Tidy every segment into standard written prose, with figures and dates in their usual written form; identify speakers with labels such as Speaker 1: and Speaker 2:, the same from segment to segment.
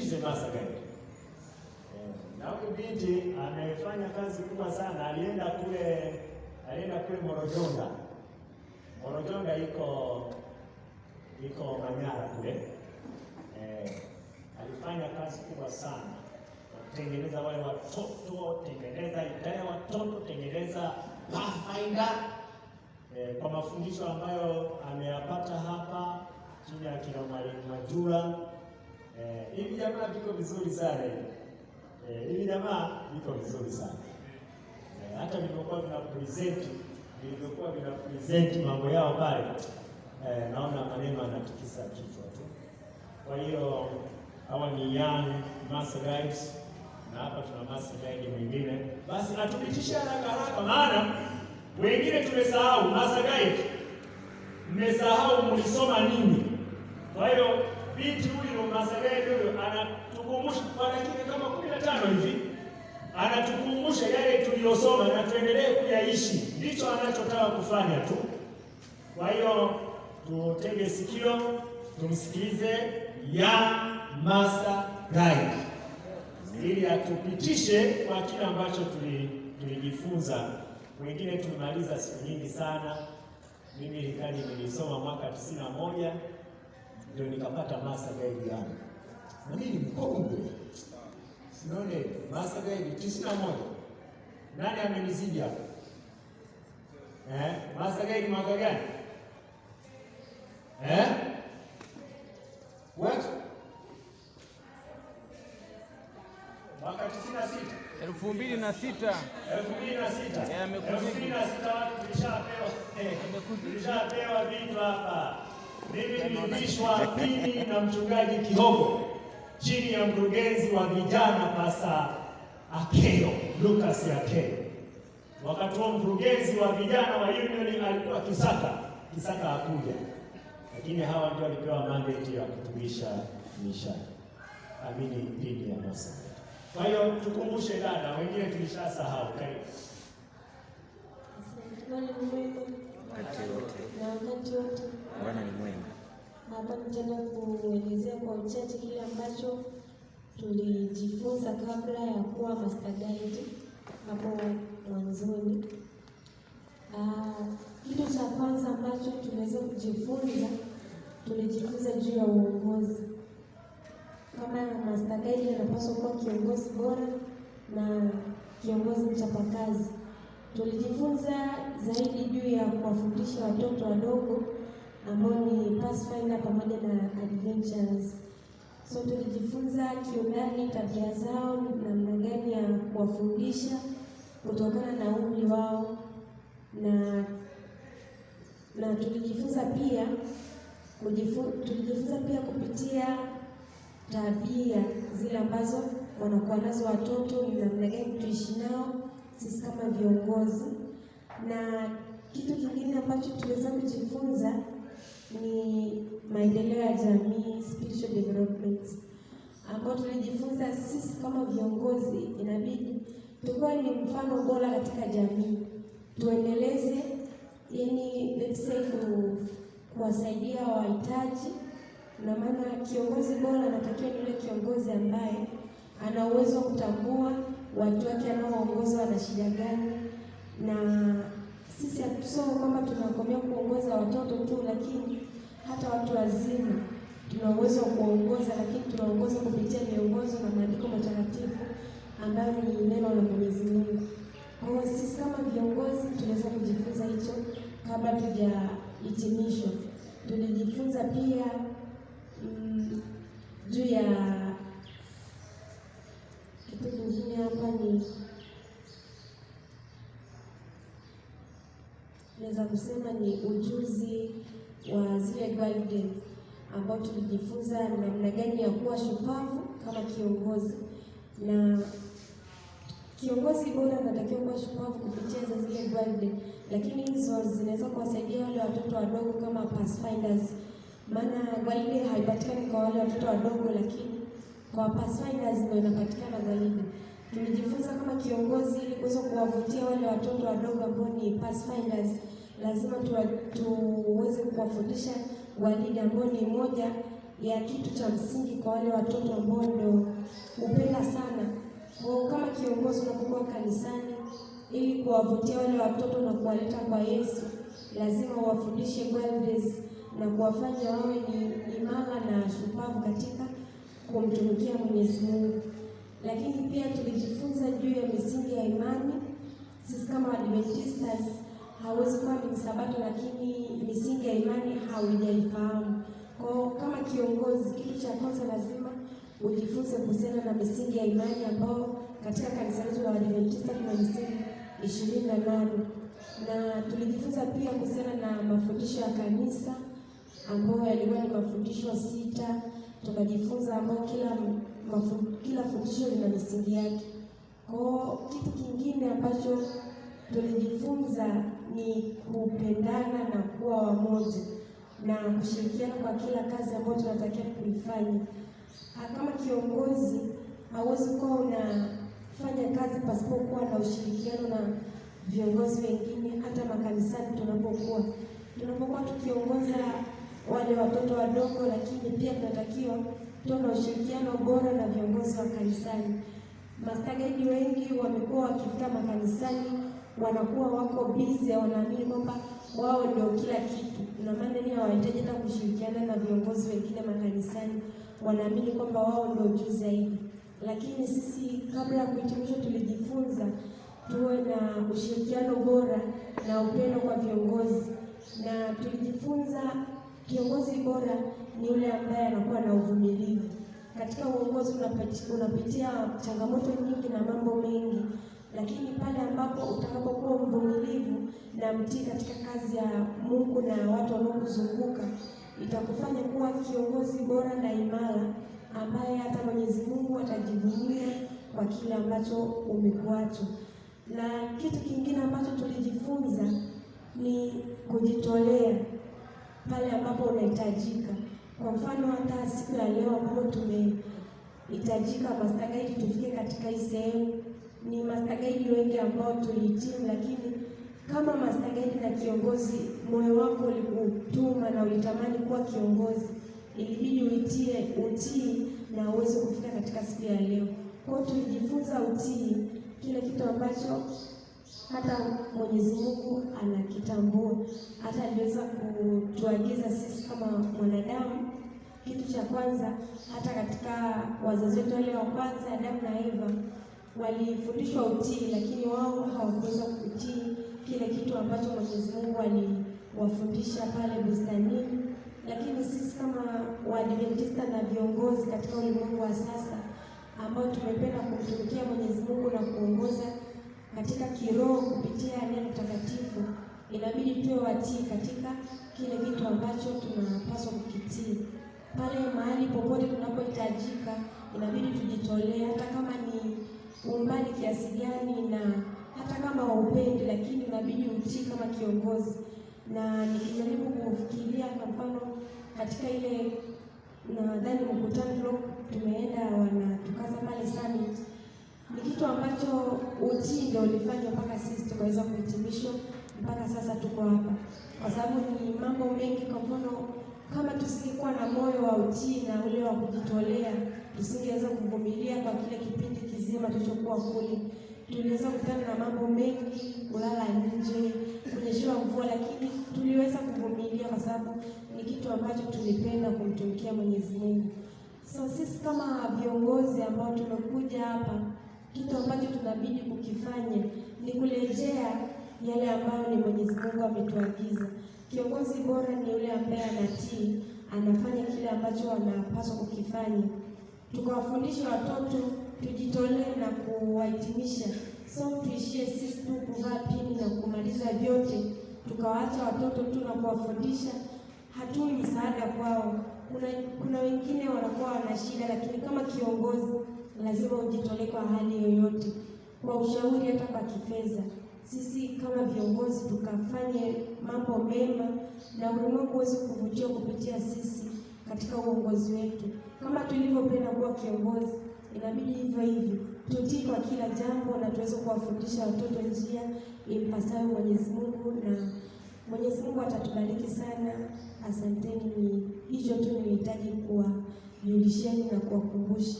Speaker 1: tusikilize Master Guide. Na huyu binti amefanya kazi kubwa sana. Alienda kule Morojonda. Morojonda iko Manyara kule. Alifanya kazi kubwa sana. Tengeneza wale watoto, tengeneza idara ya watoto, tengeneza Pathfinder. Kwa mafundisho ambayo ameyapata hapa chini ya kina Mwalimu Majura. Hivi jamaa viko vizuri sana hivi jamaa viko vizuri sana. Hata vilivyokuwa vina present mambo yao pale, naona maneno anatikisa kichwa tu. Kwa hiyo hawa ni young Master Guides, na hapa tuna Master Guide mwingine. Basi atupitishe haraka maana wengine tumesahau. Master Guide, mmesahau mlisoma nini? Kwa hiyo binti huyu Master Guide huyu anatukumbusha kwa dakika kama 15 hivi, anatukumbusha yale tuliyosoma na tuendelee kuyaishi. Ndicho anachotaka kufanya tu. Kwa hiyo tutege sikio, tumsikilize ya Master Guide ili atupitishe kwa kile ambacho tulijifunza. Wengine tumemaliza siku nyingi sana. Mimi nilisoma mwaka 91 ndio nikapata Master Guide yangu. Na mimi mkongwe. Sinaone Master Guide 91. Nani amenizidi hapo? Master Guide mwaka gani? What? Mwaka 96.
Speaker 2: 2006.
Speaker 1: 2006 watu tulishapewa vitu hapa. Mimi nilifundishwa dini na mchungaji Kihogo chini ya mkurugenzi wa vijana Pastor Akeo, Lucas Akeo. Wakati wa mkurugenzi wa vijana wa Union alikuwa Kisaka hakuja. Lakini hawa ndio walipewa mandate ya kutumisha misheni. Amini dini ya Musa. Kwa hiyo tukumbushe dada, wengine tulishasahau. Karibu.
Speaker 3: Bwana ni mwema. Wakati wote.
Speaker 2: Bwana ni mwema.
Speaker 3: Hapa nitaenda kuelezea kwa uchache kile ambacho tulijifunza kabla ya kuwa Master Guide hapo mwanzoni. Kitu cha kwanza ambacho tunaweza kujifunza, tulijifunza juu ya uongozi. Kama Master Guide anapaswa kuwa kiongozi bora na kiongozi mchapakazi. Tulijifunza zaidi juu ya kuwafundisha watoto wadogo ambao ni Pathfinder pamoja na Adventures. So tulijifunza kiundani tabia zao, namna gani ya kuwafundisha kutokana na umri wao, na tulijifunza pia kupitia tabia zile ambazo wanakuwa nazo watoto, ni namna gani tuishi nao sisi kama viongozi. Na kitu kingine ambacho tuliweza kujifunza ni maendeleo ya jamii, spiritual development, ambapo tulijifunza sisi kama viongozi inabidi tuwe ni mfano bora katika jamii, tuendeleze, let's say kuwasaidia wahitaji. Na maana kiongozi bora anatakiwa ni yule kiongozi ambaye ana uwezo wa kutambua watu wake anaoongoza wana shida gani. Na sisi hatusoma kwamba tunakomea kuongoza watoto tu, lakini hata watu wazima tuna uwezo wa kuongoza, lakini tunaongoza kupitia miongozo na maandiko matakatifu ambayo ni neno la Mwenyezi Mungu. Kwa hiyo sisi kama viongozi tunaweza kujifunza hicho kabla tujahitimishwa. Tulijifunza pia juu ya kitu kingine hapa ni naweza kusema ni ujuzi wa zile guidance ambao tulijifunza namna gani ya kuwa shupavu kama kiongozi. Na kiongozi bora anatakiwa kuwa shupavu kupitia zile guidance, lakini hizo zinaweza kuwasaidia wale watoto wadogo kama Pathfinders. Maana guidance haipatikani kwa wale watoto wadogo, lakini kwa Pathfinders ndio inapatikana zaidi. Tulijifunza kama kiongozi ili kuweza kuwavutia wale watoto wadogo ambao ni Pathfinders, lazima tuweze kuwafundisha walidi ambao ni moja ya kitu cha msingi kwa wale watoto ambao ndio hupenda sana. Kwa kama kiongozi unapokuwa kanisani, ili kuwavutia wale watoto na kuwaleta kwa Yesu, lazima uwafundishe values na kuwafanya wawe ni imara na shupavu katika kumtumikia Mwenyezi Mungu. Lakini pia tulijifunza juu ya misingi ya imani. Sisi kama Adventistas hauwezi kuwa ni Sabato lakini misingi ya imani haujaifahamu. Kwa kama kiongozi, kitu cha kwanza lazima ujifunze kuhusiana na misingi ya imani ambao katika kanisa letu la Adventista kuna misingi 28. Na tulijifunza pia kuhusiana na mafundisho ya kanisa ambayo yalikuwa ni mafundisho 6. Tukajifunza ambao kila fundisho lina misingi yake. Kwa kitu kingine ambacho tulijifunza ni kupendana na kuwa wamoja na kushirikiana kwa kila kazi ambayo tunatakiwa kuifanya. Kama kiongozi hauwezi kuwa unafanya kazi pasipokuwa na ushirikiano na viongozi wengine. Hata makanisani tunapokuwa tukiongoza wale watoto wadogo, lakini pia tunatakiwa tuwe na ushirikiano bora na viongozi wa kanisani. Mastagaidi wengi wamekuwa wakifika makanisani, wanakuwa wako busy, wanaamini kwamba wao ndio kila kitu. Na maana ni hawahitaji hata kushirikiana na viongozi wengine makanisani, wanaamini kwamba wao ndio juu zaidi. Lakini sisi kabla ya kuhitimisha tulijifunza tuwe na ushirikiano bora na upendo kwa viongozi, na tulijifunza kiongozi bora ni yule ambaye anakuwa na uvumilivu. Katika uongozi unapitia changamoto nyingi na mambo mengi, lakini pale ambapo utakapokuwa mvumilivu na mtii katika kazi ya Mungu na watu wanaokuzunguka, itakufanya kuwa kiongozi bora na imara ambaye hata Mwenyezi Mungu atajivunia kwa kile ambacho umekuacho. Na kitu kingine ambacho tulijifunza ni kujitolea pale ambapo unahitajika. Kwa mfano hata siku ya leo ambapo tumehitajika mastagaidi tufike katika hii sehemu, ni mastagaidi wengi ambao tulihitimu, lakini kama mastagaidi na kiongozi moyo wako ulikutuma na ulitamani kuwa kiongozi, ilibidi utii na uweze kufika katika siku ya leo. Kwa hiyo tulijifunza utii, kile kitu ambacho hata Mwenyezi Mungu anakitambua. Hata aliweza kutuagiza sisi kama mwanadamu, kitu cha kwanza, hata katika wazazi wetu wale wa kwanza Adamu na Eva walifundishwa utii, lakini wao hawakuweza kutii kile kitu ambacho Mwenyezi Mungu aliwafundisha pale bustanini. Lakini sisi kama Waadventista na viongozi katika ulimwengu wa sasa ambao tumependa kumtumikia Mwenyezi Mungu na kuongoza katika kiroho kupitia neno takatifu, inabidi tuwe watii katika kile kitu ambacho tunapaswa kukitii. Pale mahali popote tunapohitajika, inabidi tujitolee, hata kama ni umbali kiasi gani na hata kama haupendi, lakini inabidi utii kama kiongozi. Na nikijaribu kufikiria kwa mfano katika ile nadhani mkutano tumeenda wanatukaza pale summit, ni kitu ambacho utii ndio ulifanya mpaka sisi tukaweza kuhitimishwa mpaka sasa tuko hapa, kwa sababu ni mambo mengi. Kwa mfano kama tusingekuwa na moyo wa utii na ule wa kujitolea, tusingeweza kuvumilia kwa kile kipindi kizima tulichokuwa kule. Tuliweza kukutana na mambo mengi, kulala nje, kunyeshewa mvua, lakini tuliweza kuvumilia kwa sababu ni kitu ambacho tulipenda kumtumikia Mwenyezi Mungu. So sisi kama viongozi ambao tumekuja hapa, kitu ambacho tunabidi kukifanya ni kurejea yale ambayo ni Mwenyezi Mungu ametuagiza. Kiongozi bora ni yule ambaye anatii, anafanya kile ambacho anapaswa kukifanya. Tukawafundisha watoto tujitolee na kuwahitimisha. So tuishie sisi tu kuvaa pini na kumaliza vyote, tukawaacha watoto tu na kuwafundisha, hatui msaada kwao. Kuna wengine wanakuwa wana shida, lakini kama kiongozi lazima ujitolee kwa hali yoyote, kwa ushauri, hata kwa kifedha. Sisi kama viongozi tukafanye mambo mema na ulimwengu uweze kuvutiwa kupitia sisi katika uongozi wetu. Kama tulivyopenda kuwa kiongozi, inabidi hivyo hivyo tutii kwa kila jambo na tuweze kuwafundisha watoto njia impasayo Mwenyezi Mungu, na Mwenyezi Mungu atatubariki sana. Asanteni. hicho tu nilihitaji kuwajulisheni na kuwakumbusha.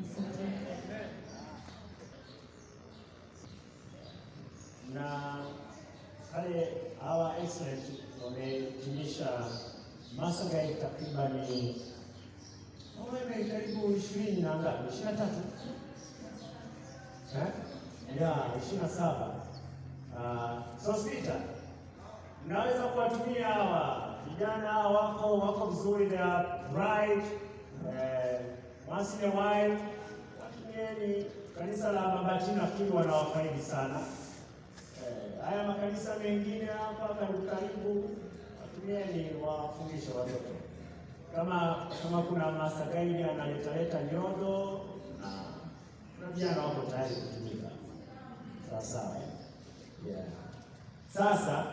Speaker 3: Asante.
Speaker 1: Na wale hawa excellent wametimisha master guide takriban karibu 20 na ngapi? 23? Ya 27. Sosita, mnaweza kuwatumia hawa vijana wako vizuri, they are bright, once in a while watumieni. Kanisa la Mabati nafikiri wanawafaidi sana. Haya makanisa mengine hapa karibu watumieni, wafundishe watoto. Kama kuna master guide analeta nyodo na vijana wako tayari kutumika. Sawa. Yeah. Sasa